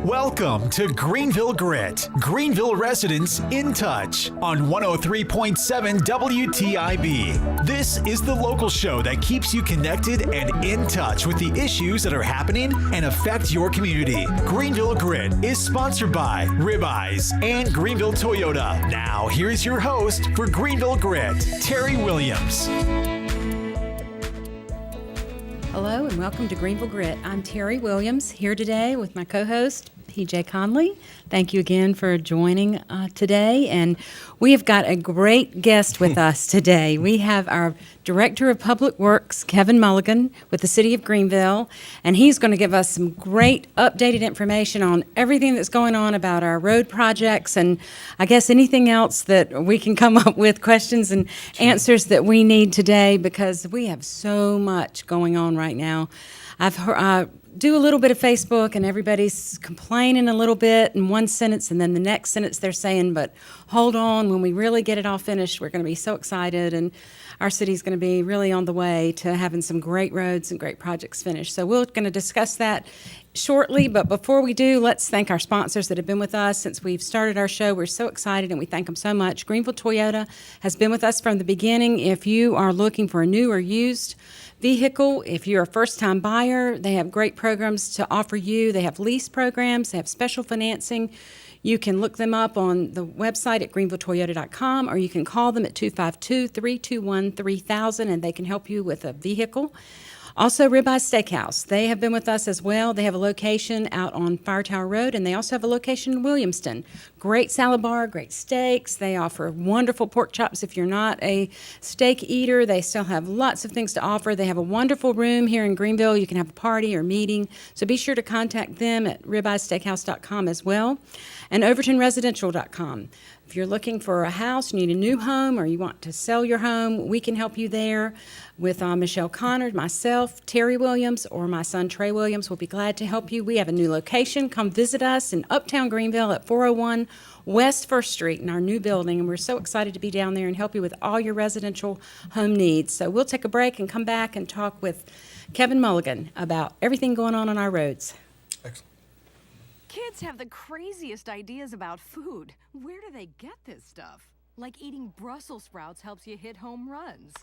Welcome to Greenville Grit, Greenville residents in touch on 103.7 WTIB. This is the local show that keeps you connected and in touch with the issues that are happening and affect your community. Greenville Grit is sponsored by Ribeyes and Greenville Toyota. Now, here's your host for Greenville Grit, Terry Williams. Hello and welcome to Greenville Grit. I'm Terry Williams here today with my co-host, PJ Conley. Thank you again for joining today. And we have got a great guest with us today. We have our Director of Public Works, Kevin Mulligan, with the City of Greenville. And he's going to give us some great updated information on everything that's going on about our road projects and I guess anything else that we can come up with, questions and answers that we need today, because we have so much going on right now. I've heard, do a little bit of Facebook and everybody's complaining a little bit in one sentence, and then the next sentence they're saying, but hold on, when we really get it all finished, we're going to be so excited, and our city's going to be really on the way to having some great roads and great projects finished. So we're going to discuss that shortly, but before we do, let's thank our sponsors that have been with us since we've started our show. We're so excited and we thank them so much. Greenville Toyota has been with us from the beginning. If you are looking for a new or used vehicle, if you're a first-time buyer, they have great programs to offer you. They have lease programs, they have special financing. You can look them up on the website at greenvilletoyota.com, or you can call them at 252-321-3000, and they can help you with a vehicle. Also, Ribeyes Steakhouse. They have been with us as well. They have a location out on Fire Tower Road, and they also have a location in Williamston. Great salad bar, great steaks. They offer wonderful pork chops if you're not a steak eater. They still have lots of things to offer. They have a wonderful room here in Greenville. You can have a party or meeting. So be sure to contact them at ribeyesteakhouse.com as well, and overtonresidential.com. If you're looking for a house, you need a new home, or you want to sell your home, we can help you there with Michelle Connor, myself, Terry Williams, or my son Trey Williams. We'll be glad to help you. We have a new location. Come visit us in Uptown Greenville at 401 West 1st Street in our new building, and we're so excited to be down there and help you with all your residential home needs. So we'll take a break and come back and talk with Kevin Mulligan about everything going on our roads. Excellent. Kids have the craziest ideas about food. Where do they get this stuff? Like eating Brussels sprouts helps you hit home runs.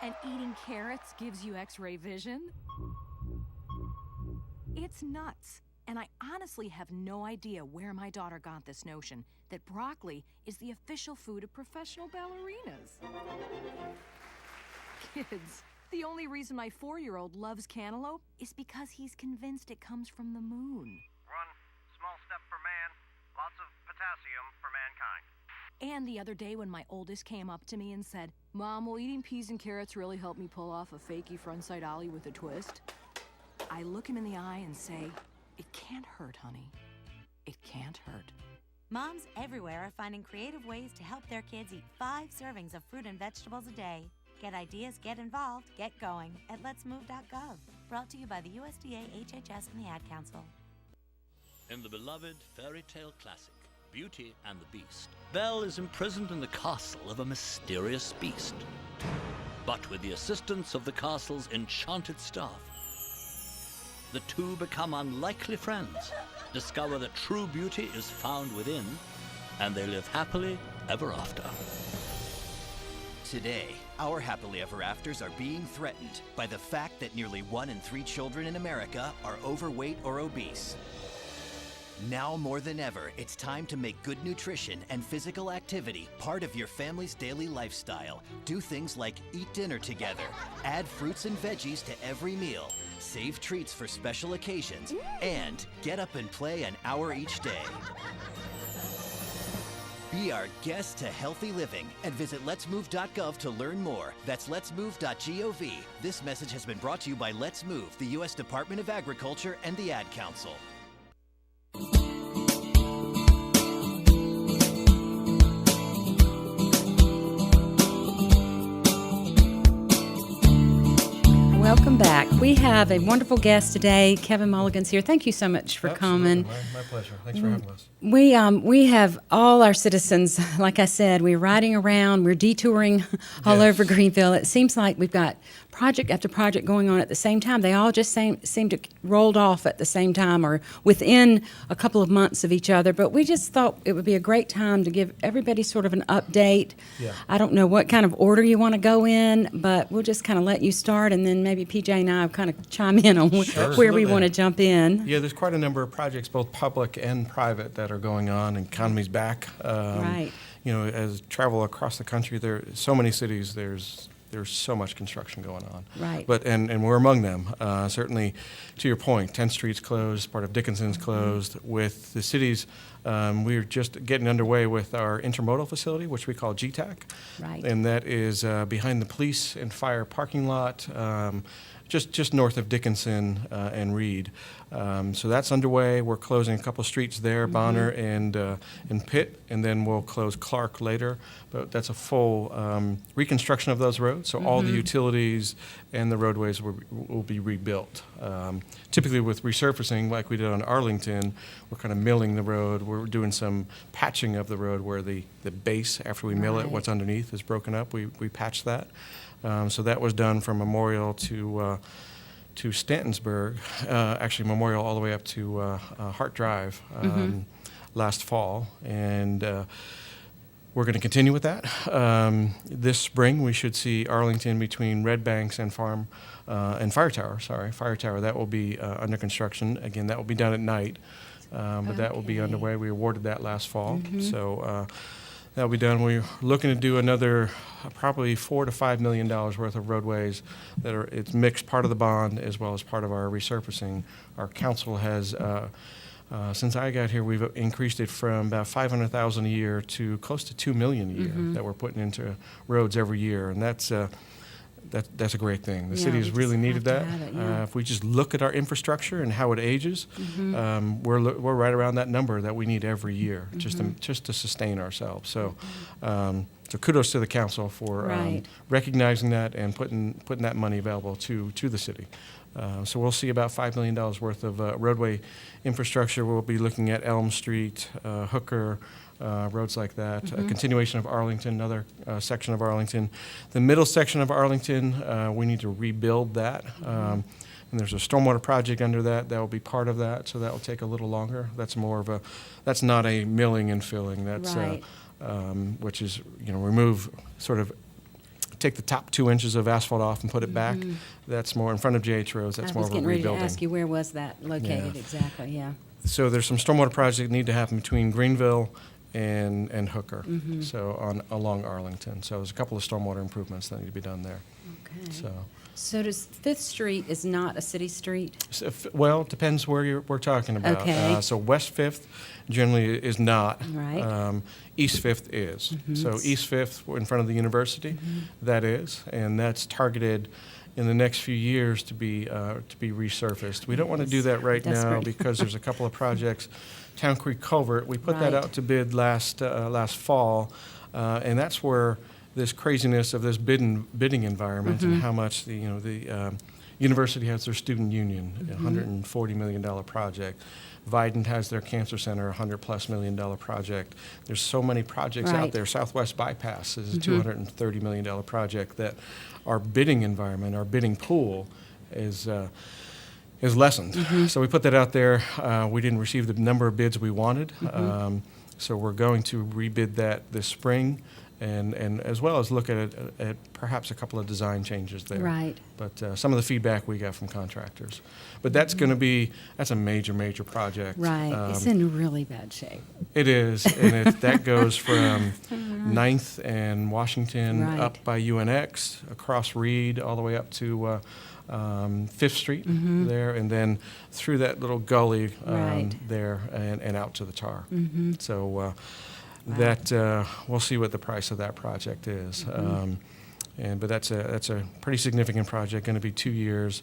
And eating carrots gives you X-ray vision. It's nuts. And I honestly have no idea where my daughter got this notion that broccoli is the official food of professional ballerinas. Kids, the only reason my 4-year-old loves cantaloupe is because he's convinced it comes from the moon. Run, small step for man, lots of potassium for mankind. And the other day when my oldest came up to me and said, "Mom, will eating peas and carrots really help me pull off a fakey frontside ollie with a twist?" I look him in the eye and say, "It can't hurt, honey. It can't hurt." Moms everywhere are finding creative ways to help their kids eat 5 servings of fruit and vegetables a day. Get ideas, get involved, get going at letsmove.gov. Brought to you by the USDA, HHS, and the Ad Council. In the beloved fairy tale classic, Beauty and the Beast, Belle is imprisoned in the castle of a mysterious beast. But with the assistance of the castle's enchanted staff, the two become unlikely friends, discover that true beauty is found within, and they live happily ever after. Today, our happily ever afters are being threatened by the fact that nearly 1 in 3 children in America are overweight or obese. Now more than ever, it's time to make good nutrition and physical activity part of your family's daily lifestyle. Do things like eat dinner together, add fruits and veggies to every meal, save treats for special occasions, and get up and play an hour each day. Be our guest to healthy living and visit letsmove.gov to learn more. That's letsmove.gov. This message has been brought to you by Let's Move, the U.S. Department of Agriculture, and the Ad Council. Welcome back. We have a wonderful guest today. Kevin Mulligan's here. Thank you so much for coming. My pleasure. Thanks for having us. We have all our citizens, like I said, we're riding around, we're detouring all over Greenville. It seems like we've got project after project going on at the same time. They all just seemed to rolled off at the same time or within a couple of months of each other. But we just thought it would be a great time to give everybody sort of an update. Yeah. I don't know what kind of order you want to go in, but we'll just kind of let you start, and then maybe PJ and I will kind of chime in on where we Absolutely. want to jump in. Yeah, there's quite a number of projects, both public and private, that are going on. Economy's back. Right. You know, as travel across the country, there are so many cities. There's so much construction going on. Right. But and we're among them. Certainly, to your point, 10th Street's closed. Part of Dickinson's closed. With the cities, we're just getting underway with our intermodal facility, which we call GTAC. Right. And that is behind the police and fire parking lot. Just north of Dickinson and Reed. So that's underway. We're closing a couple streets there, Bonner and Pitt, and then we'll close Clark later. But that's a full reconstruction of those roads. So all the utilities and the roadways will be rebuilt. Typically with resurfacing, like we did on Arlington, we're kind of milling the road. We're doing some patching of the road where the base, after we mill it, Right. what's underneath is broken up. We patch that. So that was done from Memorial to Stantonsburg, actually Memorial all the way up to Hart Drive last fall, and we're going to continue with that. This spring, we should see Arlington between Red Banks and Fire Tower. Fire Tower. That will be under construction. Again, that will be done at night, but that will be underway. We awarded that last fall, so. That'll be done. We're looking to do another probably $4 to $5 million worth of roadways it's mixed, part of the bond as well as part of our resurfacing. Our council has, since I got here, we've increased it from about $500,000 a year to close to $2 million a year that we're putting into roads every year, and that's a great thing. The Yeah, city has we really just needed have that. to have it, yeah. If we just look at our infrastructure and how it ages, we're right around that number that we need every year just to sustain ourselves. So, so kudos to the council for Right. recognizing that and putting that money available to the city. So we'll see about $5 million worth of roadway infrastructure. We'll be looking at Elm Street, Hooker, roads like that. A continuation of Arlington, another section of Arlington. The middle section of Arlington, we need to rebuild that. And there's a stormwater project under that will be part of that, so that will take a little longer. That's not a milling and filling. That's Right. which is, remove take the top 2 inches of asphalt off and put it back. That's more in front of JH Roads. That's I more was of a getting ready rebuilding. to ask you, where was that located Yeah. exactly? Yeah. So there's some stormwater projects that need to happen between Greenville and Hooker, so along Arlington. So there's a couple of stormwater improvements that need to be done there. Okay. So does Fifth Street is not a city street? Well, it depends where we're talking about. Okay. So West Fifth generally is not. Right. East Fifth is. So East Fifth in front of the university, that is, and that's targeted in the next few years to be resurfaced. We don't want to do that right now Desperate. because there's a couple of projects. Town Creek Culvert, we put that Right. out to bid last fall, and that's where this craziness of this bidding environment and how much the university has their student union, a $140 million project. Vidant has their cancer center, $100+ million project. There's so many projects Right. out there. Southwest Bypass is a $230 million project that our bidding environment, our bidding pool is lessened. So we put that out there. We didn't receive the number of bids we wanted. So we're going to rebid that this spring. And as well as look at perhaps a couple of design changes there. Right. But some of the feedback we got from contractors. But that's going to that's a major project. Right. It's in really bad shape. It is, and that goes from 9th and Washington Right. up by UNX, across Reed, all the way up to 5th Street there, and then through that little gully Right. there and out to the tar. So that we'll see what the price of that project is. But that's a pretty significant project, going to be 2 years.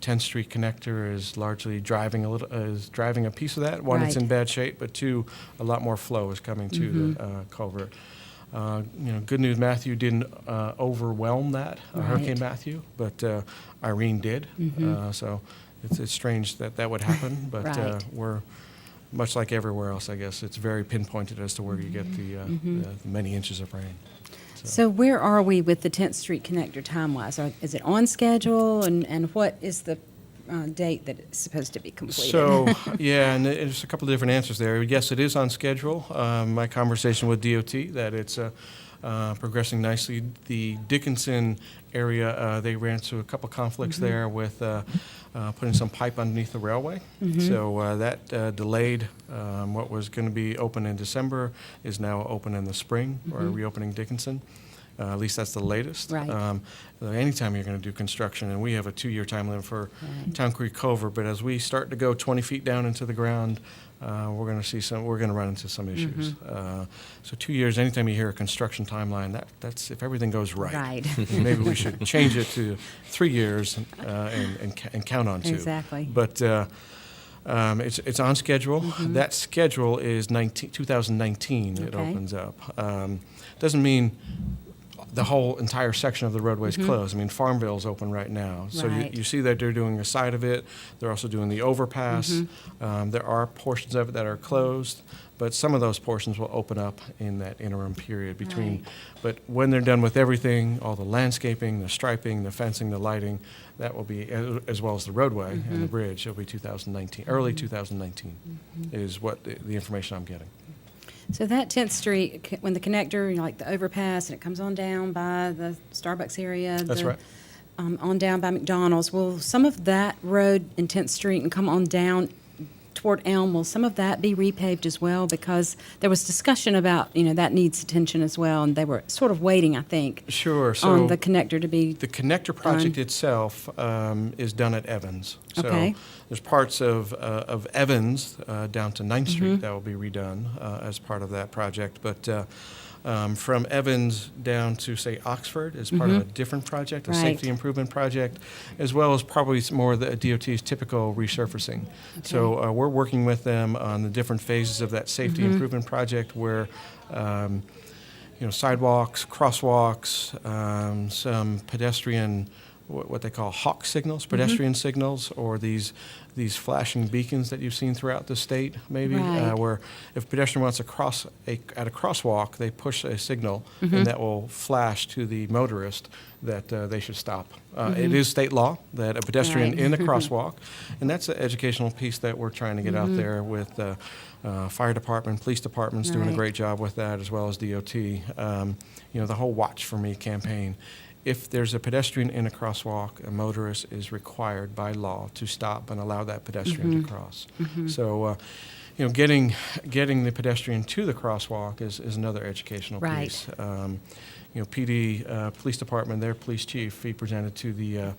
10th Street Connector is largely driving a piece of that. One, it's Right. in bad shape, but two, a lot more flow is coming to the culvert. Good news, Matthew didn't overwhelm that, Hurricane Right. Matthew, but Irene did. So it's strange that would happen, but Right. we're much like everywhere else, I guess. It's very pinpointed as to where you get the many inches of rain. So. So where are we with the 10th Street connector time-wise? Is it on schedule, and what is the date that it's supposed to be completed? So, yeah, and there's a couple of different answers there. Yes, it is on schedule. My conversation with DOT, that it's progressing nicely. The Dickinson area, they ran into a couple conflicts there with putting some pipe underneath the railway. So that delayed what was going to be open in December is now open in the spring, or reopening Dickinson. At least that's the latest. Right. Anytime you're going to do construction, and we have a 2-year time limit for Town Creek Culvert, but as we start to go 20 feet down into the ground, we're going to run into some issues. So 2 years, anytime you hear a construction timeline, that's if everything goes right. Right. Maybe we should change it to 3 years and count on 2. Exactly. But it's on schedule. That schedule is 2019. It Okay. opens up. Doesn't mean the whole entire section of the roadway is closed. I mean, Farmville's open right now. So Right. you see that they're doing a side of it. They're also doing the overpass. There are portions of it that are closed, but some of those portions will open up in that interim period between. Right. But when they're done with everything, all the landscaping, the striping, the fencing, the lighting, that will be, as well as the roadway and the bridge, it'll be 2019, early 2019 is what the information I'm getting. So that 10th Street, when the connector, like the overpass, and it comes on down by the Starbucks area. That's right. On down by McDonald's, will some of that road in 10th Street and come on down toward Elm, will some of that be repaved as well? Because there was discussion about, that needs attention as well, and they were sort of waiting, I think, Sure. So on the connector to be. the connector project itself is done at Evans. So Okay. there's parts of Evans down to 9th Street that will be redone as part of that project. But from Evans down to, say, Oxford is part of a different project, a Right. safety improvement project, as well as probably some more of the DOT's typical resurfacing. So we're working with them on the different phases of that safety improvement project where sidewalks, crosswalks, some pedestrian, what they call hawk signals, pedestrian signals, or these flashing beacons that you've seen throughout the state, maybe, Right. where if a pedestrian wants to cross at a crosswalk, they push a signal, and that will flash to the motorist that they should stop. It is state law that a pedestrian Right. in a crosswalk, and that's an educational piece that we're trying to get out there with fire department, police departments doing a Right. great job with that, as well as DOT. The whole Watch For Me campaign. If there's a pedestrian in a crosswalk, a motorist is required by law to stop and allow that pedestrian to cross. So, getting the pedestrian to the crosswalk is another educational Right. piece. PD, police department, their police chief, he presented to the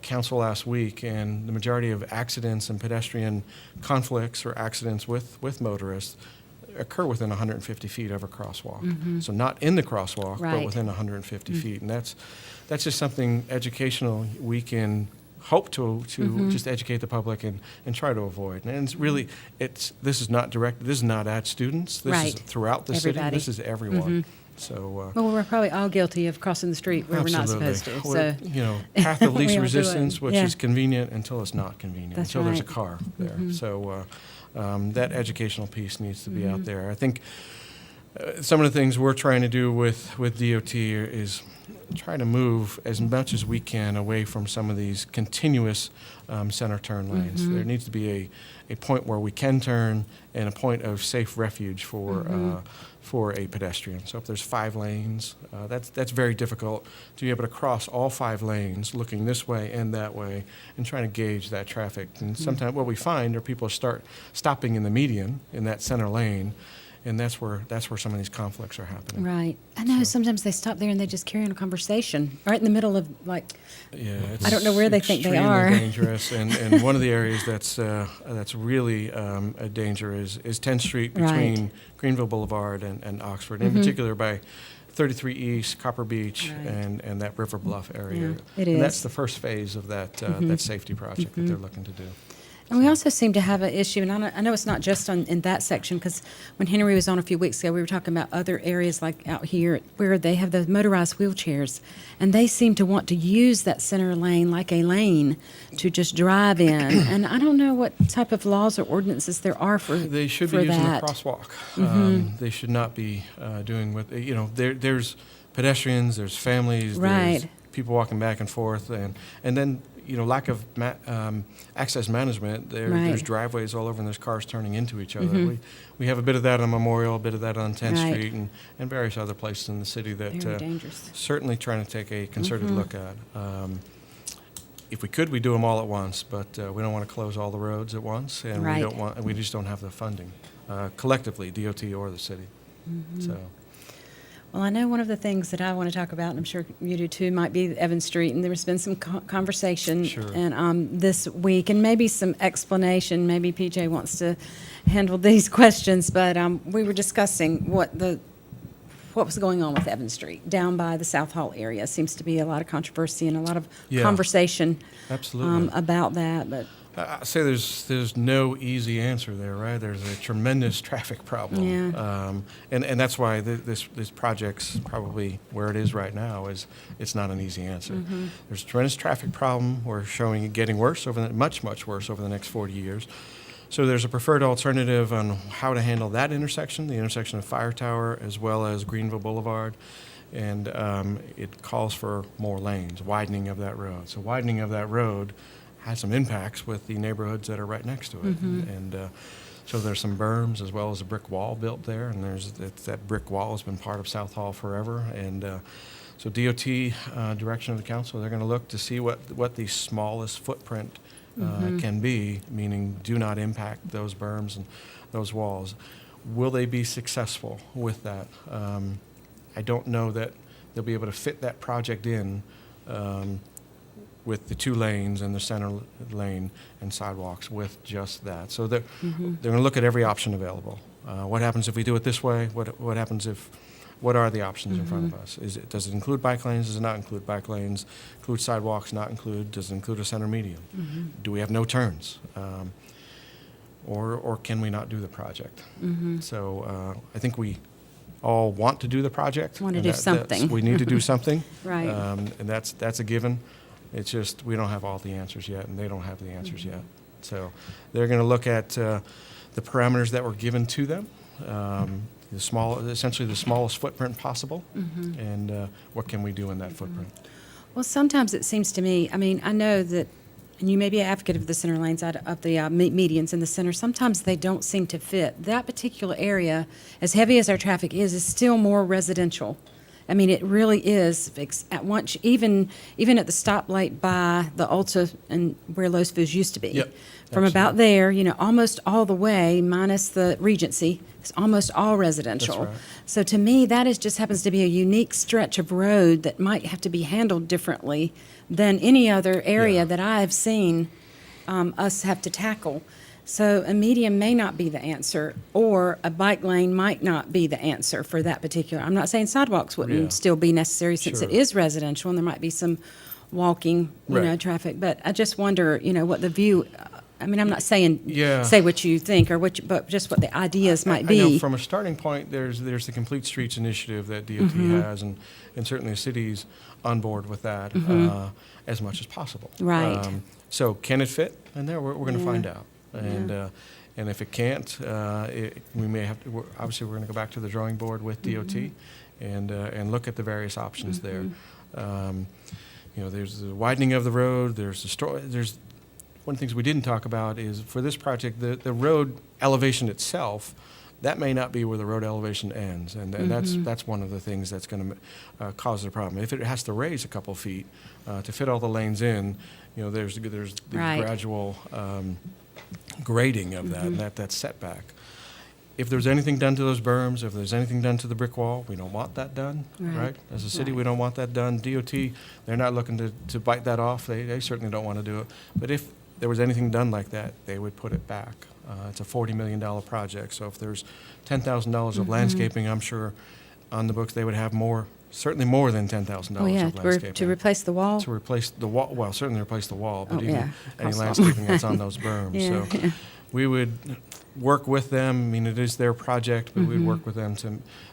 council last week, and the majority of accidents and pedestrian conflicts or accidents with motorists occur within 150 feet of a crosswalk. So not in the crosswalk, Right. but within 150 feet. And that's just something educational we can hope to just educate the public and try to avoid. And it's really, this is not directed, this is not at students. This is Right. throughout the Everybody. city. This is everyone. So, Well, we're probably all guilty of crossing the street where we're not absolutely. supposed to. We're, So path of We least all do it. resistance, which Yeah. is convenient until it's not convenient, That's until there's a right. car there. So that educational piece needs to be out there. I think some of the things we're trying to do with DOT is try to move as much as we can away from some of these continuous center turn lanes. There needs to be a point where we can turn and a point of safe refuge for a pedestrian. So if there's 5 lanes, that's very difficult to be able to cross all 5 lanes, looking this way and that way, and trying to gauge that traffic. And sometimes what we find are people start stopping in the median in that center lane, and that's where some of these conflicts are happening. right. I know sometimes they stop there and they just carry on a conversation right in the middle of Yeah, it's I don't know where they think they extremely are. dangerous, and one of the areas that's really a danger is 10th Street between Right. Greenville Boulevard and Oxford, in particular by 33 East, Copper Beach, Right. and that River Bluff area. Yeah, it And that's is. the first phase of that safety project that they're looking to do. And we also seem to have an issue, and I know it's not just in that section, because when Henry was on a few weeks ago, we were talking about other areas like out here where they have those motorized wheelchairs, and they seem to want to use that center lane like a lane to just drive in. And I don't know what type of laws or ordinances there are for They should for be using that. the crosswalk. They should not be doing what, there's pedestrians, there's families, Right. there's people walking back and forth, and then, lack of access management. There's Right. driveways all over, and there's cars turning into each other. Mm-hmm. We have a bit of that on Memorial, a bit of that on 10th Right. Street, and various other places in the city that Very dangerous. certainly trying to take a concerted Mm-hmm. look at. If we could, we'd do them all at once, but we don't want to close all the roads at once, and Right. we just don't have the funding collectively, DOT or the city. Mm-hmm. So. Well, I know one of the things that I want to talk about, and I'm sure you do too, might be Evans Street, and there's been some conversation Sure. and this week, and maybe some explanation. Maybe PJ wants to handle these questions, but we were discussing what was going on with Evans Street down by the South Hall area. Seems to be a lot of controversy and a lot of Yeah. conversation Absolutely. about that. But I say there's no easy answer there, right? There's a tremendous traffic problem, Yeah. and that's why this project's probably where it is right now. It's not an easy answer. Mm-hmm. There's a tremendous traffic problem. We're showing it getting worse much worse over the next 40 years. So there's a preferred alternative on how to handle that intersection, the intersection of Fire Tower as well as Greenville Boulevard. And it calls for more lanes, widening of that road. So widening of that road has some impacts with the neighborhoods that are right next to it. And so there's some berms as well as a brick wall built there. And that brick wall has been part of South Hall forever. And so DOT, direction of the council, they're going to look to see what the smallest footprint can be, meaning do not impact those berms and those walls. Will they be successful with that? I don't know that they'll be able to fit that project in with the 2 lanes and the center lane and sidewalks with just that. So they're going to look at every option available. What happens if we do it this way? What happens if? What are the options in front of us? Does it include bike lanes? Does it not include bike lanes? Include sidewalks? Not include? Does it include a center median? Do we have no turns? Or can we not do the project? So I think we all want to do the project. Want to and do that's- something. We need to do something. Right. And that's a given. It's just we don't have all the answers yet, and they don't have the answers yet. So they're going to look at the parameters that were given to them. Essentially the smallest footprint possible, and what can we do in that footprint? well, sometimes it seems to me. I mean, I know that. And you may be an advocate of the center lanes, of the medians in the center. Sometimes they don't seem to fit. That particular area, as heavy as our traffic is still more residential. I mean, it really is. At once, even at the stoplight by the Ulta and where Lowe's Foods used to be, Yep, from about there, almost all the way, minus the Regency, it's almost all residential. That's right. So to me, just happens to be a unique stretch of road that might have to be handled differently than any other area Yeah. that I've seen us have to tackle. So a median may not be the answer, or a bike lane might not be the answer for that particular. I'm not saying sidewalks wouldn't Yeah. still be necessary since it Sure. is residential and there might be some walking, Right. traffic. But I just wonder, what the view. I mean, I'm not saying Yeah. say what you think but just what the ideas might I be. know from a starting point, there's the Complete Streets initiative that DOT has, and certainly the city's on board with that as much as possible. Right. So can it fit? And there we're going to Yeah. find out. And if it can't, we may have to. Obviously, we're going to go back to the drawing board with DOT and look at the various options there. There's the widening of the road. There's one of the things we didn't talk about is for this project, the road elevation itself, that may not be where the road elevation ends, and that's one of the things that's going to cause the problem. If it has to raise a couple feet to fit all the lanes in, there's the Right. gradual grading of that, and that's setback. If there's anything done to those berms, if there's anything done to the brick wall, we don't want that done, right? As a city, we don't want that done. DOT, they're not looking to bite that off. They certainly don't want to do it. But if there was anything done like that, they would put it back. It's a $40 million project, so if there's $10,000 of landscaping, I'm sure on the books they would have more certainly more than $10,000 Oh, yeah, of landscaping. to replace the wall? To replace the wall, well, certainly replace the wall, but Oh, even yeah. any Costs a lot landscaping more. that's on those berms. Yeah, So yeah. we would work with them. I mean, it is their project, but we'd work with them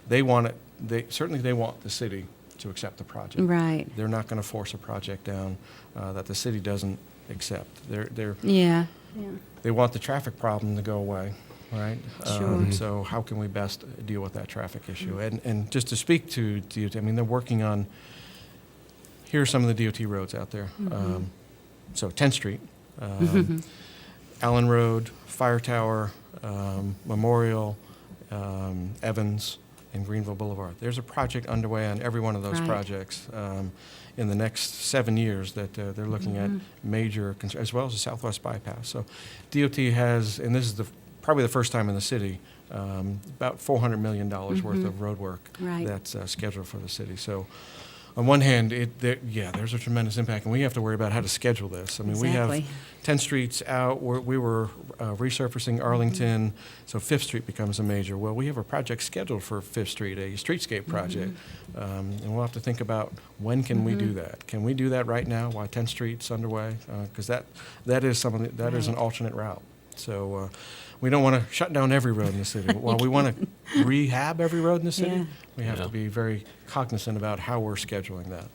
they want it, they want the city to accept the project. Right. They're not going to force a project down that the city doesn't accept. Yeah. They want the traffic problem to go away, right? Sure. So how can we best deal with that traffic issue? And just to speak to DOT, I mean, they're working on, here are some of the DOT roads out there. So 10th Street, Allen Road, Fire Tower, Memorial, Evans, and Greenville Boulevard. There's a project underway on every one of those Right. projects in the next 7 years that they're looking at major, as well as the Southwest Bypass. So DOT has, and this is probably the first time in the city, about $400 million worth of road work Right. that's scheduled for the city. So on one hand, there's a tremendous impact, and we have to worry about how to schedule this. I mean, we Exactly. have 10th Street's out. We were resurfacing Arlington, so 5th Street becomes a major. Well, we have a project scheduled for 5th Street, a streetscape project, and we'll have to think about when can we do that. Can we do that right now while 10th Street's underway? Because that is something that is an alternate route. So we don't want to shut down every road in the city. While we want to rehab every road in the city, Yeah. we have to be very cognizant about how we're scheduling that.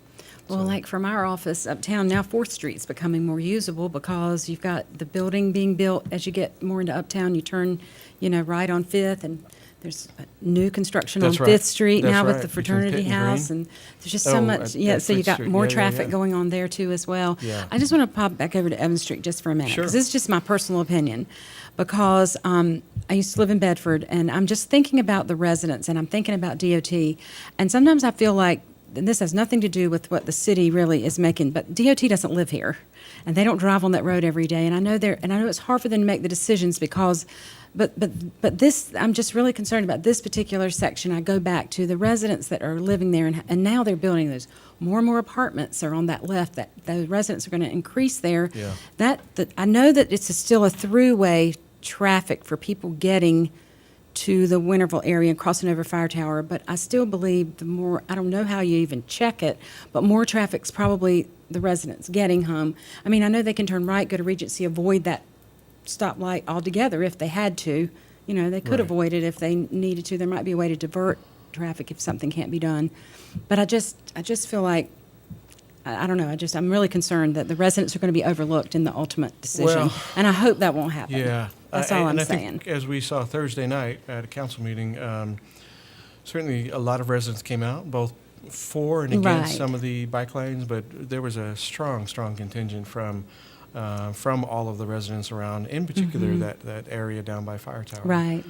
Well, So- like from our office uptown, now 4th Street's becoming more usable because you've got the building being built. As you get more into uptown, you turn, right on 5th, and there's new construction on That's 5th right. Street That's now with right. the Between fraternity Pitt and house, Green. and there's just so Oh, much. at So you 5th got Street. more Yeah, yeah, traffic yeah. going on there too as well. Yeah. I just want to pop back over to Evans Street just for a minute Sure. because this is just my personal opinion. Because I used to live in Bedford, and I'm just thinking about the residents, and I'm thinking about DOT, and sometimes I feel like and this has nothing to do with what the city really is making, but DOT doesn't live here, and they don't drive on that road every day. And I know it's hard for them to make the decisions because, but this, I'm just really concerned about this particular section. I go back to the residents that are living there, and now they're building those more and more apartments are on that left. That those residents are going to increase there. Yeah. That I know that it's still a throughway traffic for people getting to the Winterville area and crossing over Fire Tower, but I still believe the more, I don't know how you even check it, but more traffic's probably the residents getting home. I mean, I know they can turn right, go to Regency, avoid that stoplight altogether if they had to. They could Right. avoid it if they needed to. There might be a way to divert traffic if something can't be done. But I just feel like, I don't know, I'm really concerned that the residents are going to be overlooked in the ultimate decision. Well, and I hope that won't happen. Yeah. That's all I'm and I saying. think as we saw Thursday night at a council meeting, certainly a lot of residents came out, both for and against Right. some of the bike lanes, but there was a strong contingent from all of the residents around, in particular that area down by Fire Tower. Right.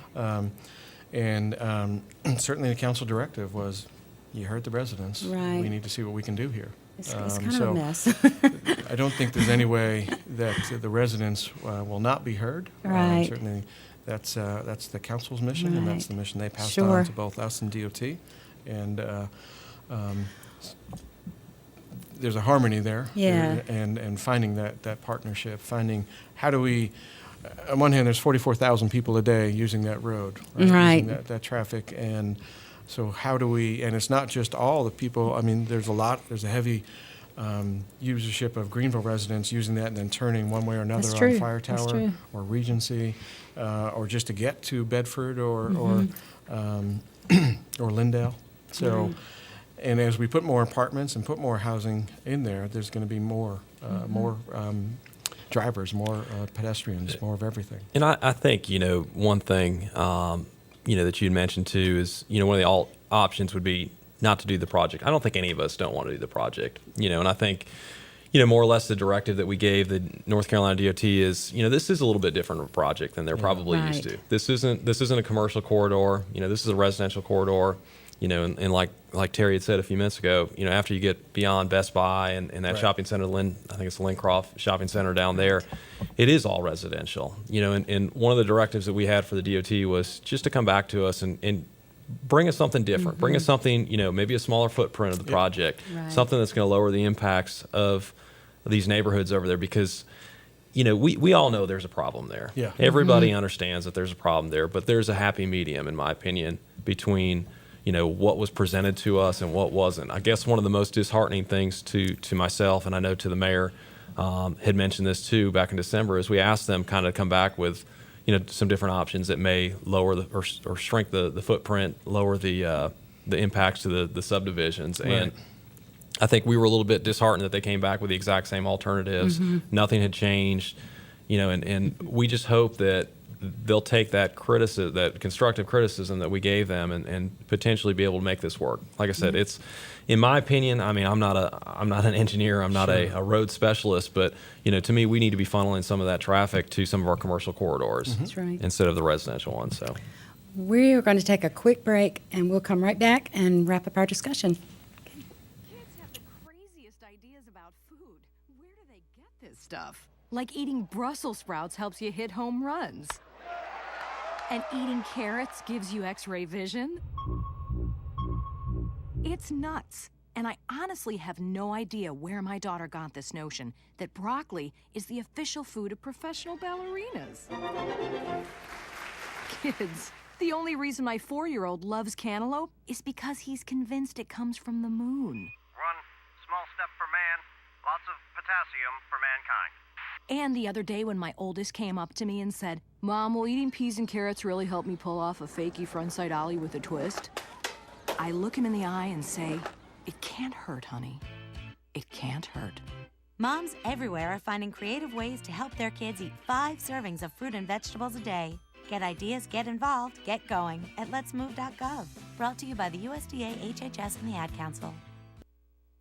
And certainly the council directive was, you heard the residents. Right. We need to see what we can do here. It's kind of so a mess. I don't think there's any way that the residents will not be heard. Right. Certainly, that's the council's mission, and that's Right. the mission they passed Sure. on to both us and DOT. And there's a harmony there. Yeah. And finding that partnership, finding how do we, on one hand, there's 44,000 people a day using that road. Right. Using that traffic. And so how do we, and it's not just all the people, I mean, there's a heavy usership of Greenville residents using that and then turning one way or another That's on true. Fire That's Tower true. or Regency, or just to get to Bedford or Lindale. So, Right. and as we put more apartments and put more housing in there, there's going to be more drivers, more pedestrians, more of everything. And I think, one thing, that you'd mentioned too is, one of the options would be not to do the project. I don't think any of us don't want to do the project, and I think, more or less the directive that we gave the North Carolina DOT is, this is a little bit different of a project than they're probably used Right. to. This isn't a commercial corridor, this is a residential corridor, and like Terry had said a few minutes ago, after you get beyond Best Buy and that Right. shopping center, I think it's the Lincroft Shopping Center down there, it is all residential. And one of the directives that we had for the DOT was just to come back to us and bring us something different. Bring us something, maybe a smaller footprint of the project, Right. something that's going to lower the impacts of these neighborhoods over there because we all know there's a problem there. Yeah. Everybody understands that there's a problem there, but there's a happy medium, in my opinion, between what was presented to us and what wasn't. I guess one of the most disheartening things to myself, and I know to the mayor, had mentioned this too back in December, is we asked them kind of come back with, some different options that may lower or shrink the footprint, lower the impacts to the subdivisions. Right. And I think we were a little bit disheartened that they came back with the exact same alternatives. Nothing had changed, and we just hope that they'll take that criticism, that constructive criticism that we gave them, and potentially be able to make this work. Like I said, it's, in my opinion, I mean, I'm not an engineer, I'm not a road specialist, but to me, we need to be funneling some of that traffic to some of our commercial corridors That's right. instead of the residential ones. So We're going to take a quick break, and we'll come right back and wrap up our discussion. Kids have the craziest ideas about food. Where do they get this stuff? Like eating Brussels sprouts helps you hit home runs. And eating carrots gives you X-ray vision. It's nuts. And I honestly have no idea where my daughter got this notion that broccoli is the official food of professional ballerinas. Kids, the only reason my 4-year-old loves cantaloupe is because he's convinced it comes from the moon. Run, small step for man, lots of potassium for mankind. And the other day when my oldest came up to me and said, "Mom, will eating peas and carrots really help me pull off a fakey frontside ollie with a twist?" I look him in the eye and say, "It can't hurt, honey. It can't hurt." Moms everywhere are finding creative ways to help their kids eat 5 servings of fruit and vegetables a day. Get ideas, get involved, get going at letsmove.gov. Brought to you by the USDA, HHS, and the Ad Council.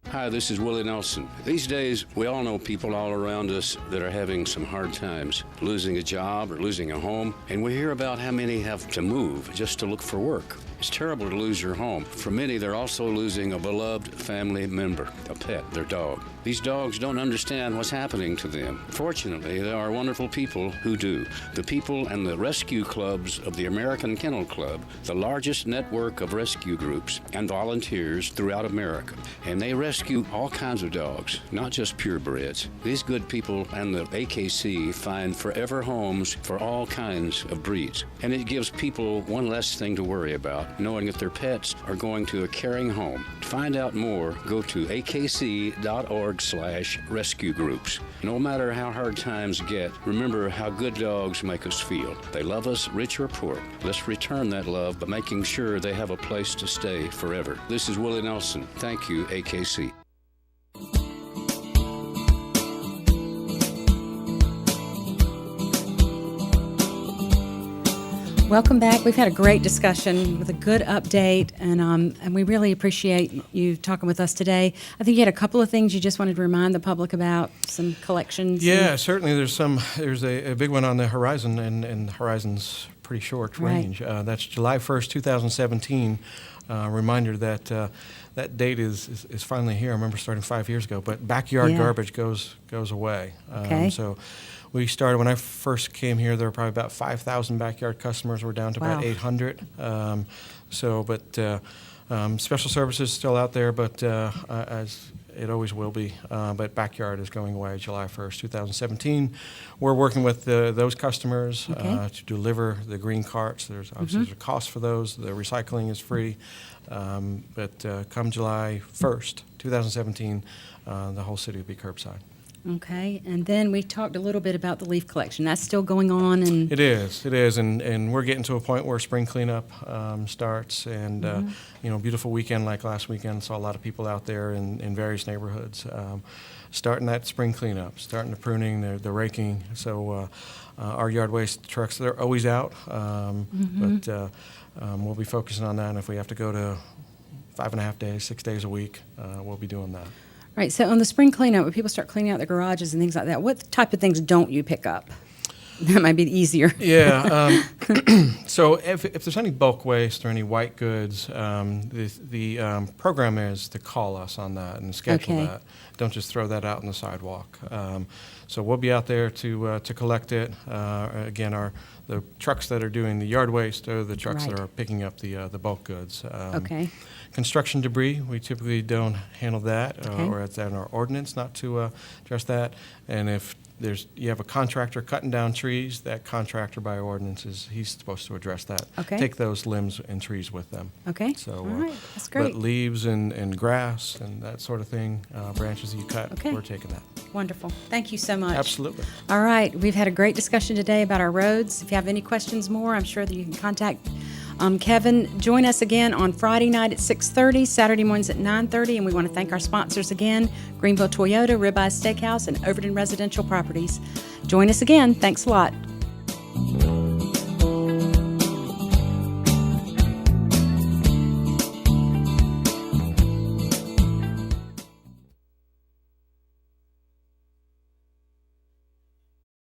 Hi, this is Willie Nelson. These days, we all know people all around us that are having some hard times, losing a job or losing a home, and we hear about how many have to move just to look for work. It's terrible to lose your home. For many, they're also losing a beloved family member, a pet, their dog. These dogs don't understand what's happening to them. Fortunately, there are wonderful people who do. The people and the rescue clubs of the American Kennel Club, the largest network of rescue groups and volunteers throughout America. And they rescue all kinds of dogs, not just purebreds. These good people and the AKC find forever homes for all kinds of breeds. And it gives people one less thing to worry about, knowing that their pets are going to a caring home. To find out more, go to akc.org/rescue groups. No matter how hard times get, remember how good dogs make us feel. They love us, rich or poor. Let's return that love by making sure they have a place to stay forever. This is Willie Nelson. Thank you, AKC. Welcome back. We've had a great discussion with a good update, and we really appreciate you talking with us today. I think you had a couple of things you just wanted to remind the public about, some collections. Yeah, certainly. There's a big one on the horizon, and the horizon's pretty short range. Right. That's July 1st, 2017. Reminder that that date is finally here. I remember starting 5 years ago, but backyard garbage goes away. Okay. So we started, when I first came here, there were probably about 5,000 backyard customers. We're down to about 800. Special services still out there, but as it always will be. But backyard is going away July 1st, 2017. We're working with those customers to deliver the green carts. There's obviously a cost for those. The recycling is free. But come July 1st, 2017, the whole city will be curbside. Okay, and then we talked a little bit about the leaf collection. That's still going on, and It is, and we're getting to a point where spring cleanup starts, and beautiful weekend like last weekend. Saw a lot of people out there in various neighborhoods, starting that spring cleanup, starting the pruning, the raking. So our yard waste trucks, they're always out, but we'll be focusing on that. And if we have to go to 5.5 days, 6 days a week, we'll be doing that. right. So on the spring cleanup, when people start cleaning out their garages and things like that, what type of things don't you pick up? That might be easier. Yeah. So if there's any bulk waste or any white goods, the program is to call us on that and schedule that. Don't just throw that out on the sidewalk. So we'll be out there to collect it. Again, the trucks that are doing the yard waste are the trucks that are picking up the bulk goods. Construction debris, we typically don't handle that, or it's in our ordinance not to address that. And if you have a contractor cutting down trees, that contractor by ordinance he's supposed to address that. Okay. Take those limbs and trees with them. Okay. So, All right. That's great. But leaves and grass and that sort of thing, branches you cut, Okay. we're taking that. Wonderful. Thank you so much. Absolutely. All right. We've had a great discussion today about our roads. If you have any questions more, I'm sure that you can contact Kevin. Join us again on Friday night at 6:30, Saturday mornings at 9:30, and we want to thank our sponsors again, Greenville Toyota, Ribeye Steakhouse, and Overton Residential Properties. Join us again. Thanks a lot.